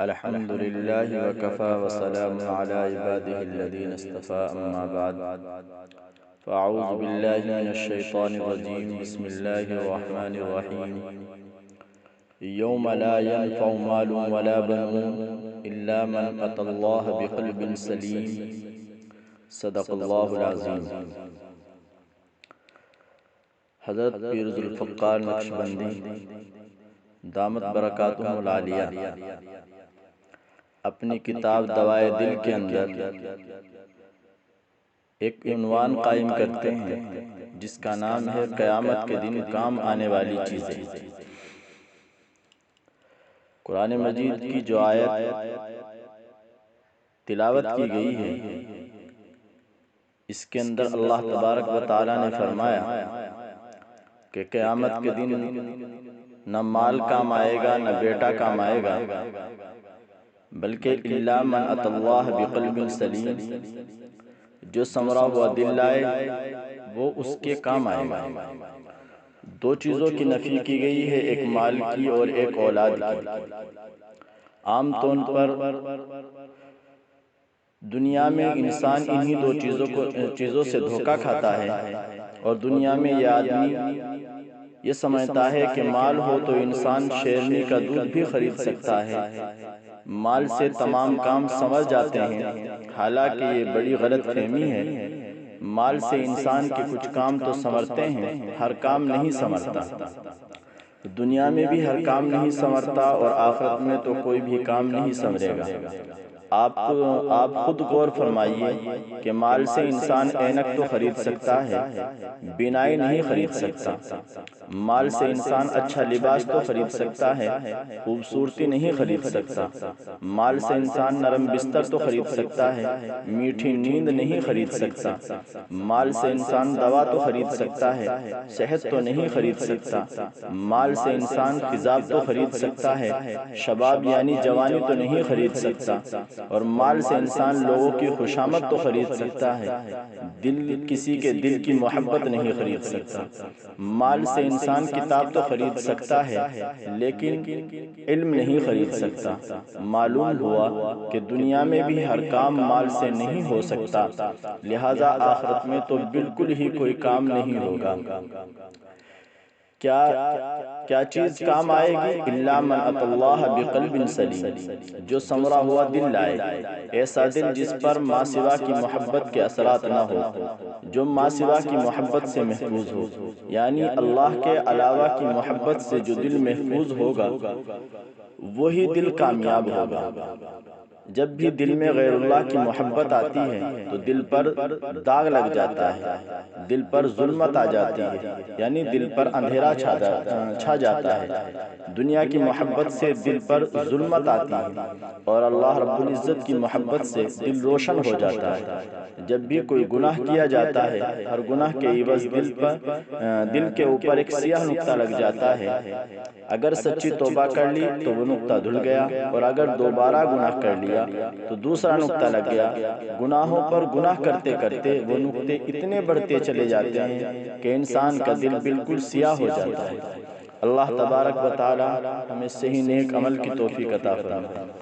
الحمد لله وكفى وسلام على عباده الذين اصطفى أما بعد فأعوذ بالله من الشيطان الرجيم بسم الله الرحمن الرحيم يوم لا ينفع مال ولا بنون إلا من أتى الله بقلب سليم صدق الله العظيم۔ حضرت پیر ذوالفقار نقشبندی دامت برکاتہم العالیہ اپنی کتاب دوائے دل کے اندر ایک عنوان قائم کرتے ہیں جس کا نام ہے قیامت کے دن کام آنے والی چیزیں۔ قرآن مجید کی جو آیت تلاوت کی گئی ہے اس کے اندر اللہ تبارک و تعالیٰ نے فرمایا کہ قیامت کے دن نہ مال کام آئے گا نہ بیٹا کام آئے گا بلکہ الا من اتی اللہ بقلب سلیم، جو سنورا ہوا دل لائے وہ اس کے کام آئے گا۔ دو چیزوں کی نفی کی گئی ہے، ایک مال کی اور ایک اولاد کی۔ عام طور پر دنیا میں انسان انہی دو چیزوں سے دھوکہ کھاتا ہے، اور دنیا میں یہ آدمی یہ سمجھتا ہے کہ مال ہو تو انسان شیرنی کا دودھ بھی خرید سکتا ہے، مال سے تمام کام سمجھ جاتے ہیں، حالانکہ یہ بڑی غلط فہمی ہے۔ مال سے انسان کے کچھ کام تو سنورتے ہیں، ہر کام نہیں سنورتا۔ دنیا میں بھی ہر کام نہیں سنورتا اور آخرت میں تو کوئی بھی کام نہیں سنورے گا۔ آپ خود غور فرمائیے کہ مال سے انسان اینک تو خرید سکتا ہے، بینائی نہیں خرید سکتا۔ مال سے انسان اچھا لباس تو خرید سکتا ہے، خوبصورتی نہیں خرید سکتا۔ مال سے انسان نرم بستر تو خرید سکتا ہے، میٹھی نیند نہیں خرید سکتا۔ مال سے انسان دوا تو خرید سکتا ہے، صحت تو نہیں خرید سکتا۔ مال سے انسان خضاب تو خرید سکتا ہے، شباب یعنی جوانی تو نہیں خرید سکتا۔ اور مال سے انسان لوگوں کی خوشامد تو خرید سکتا ہے، کسی کے دل کی محبت نہیں خرید سکتا۔ مال سے انسان کتاب تو خرید سکتا ہے لیکن علم نہیں خرید سکتا۔ معلوم ہوا کہ دنیا میں بھی ہر کام مال سے نہیں ہو سکتا، لہذا آخرت میں تو بالکل ہی کوئی کام نہیں ہوگا۔ کیا چیز کام آئے گی؟ الا من اتی اللہ بقلب سلیم، جو سنورا ہوا دل لائے، ایسا دل جس پر ماں سوا کی محبت کے اثرات نہ ہو، جو ماں سوا کی محبت سے محفوظ ہو، یعنی اللہ کے علاوہ کی محبت سے جو دل محفوظ ہوگا وہی دل کامیاب ہوگا۔ جب بھی دل میں غیر اللہ کی محبت آتی ہے تو دل پر داغ لگ جاتا ہے، دل پر ظلمت آ جاتی ہے، یعنی دل پر اندھیرا چھا جاتا ہے۔ دنیا کی محبت سے دل پر ظلمت آتی ہے اور اللہ رب العزت کی محبت سے دل روشن ہو جاتا ہے۔ جب بھی کوئی گناہ کیا جاتا ہے، ہر گناہ کے عوض دل کے اوپر ایک سیاہ نقطہ لگ جاتا ہے۔ اگر سچی توبہ کر لی تو وہ نقطہ دھل گیا، اور اگر دوبارہ گناہ کر لیا تو دوسرا نقطہ لگ گیا۔ گناہوں پر گناہ کرتے کرتے وہ نقطے اتنے بڑھتے چلے جاتے ہیں کہ انسان کا دل بالکل سیاہ ہو جاتا ہے۔ اللہ تبارک و تعالی ہمیں صحیح نیک عمل کی توفیق عطا فرمائے۔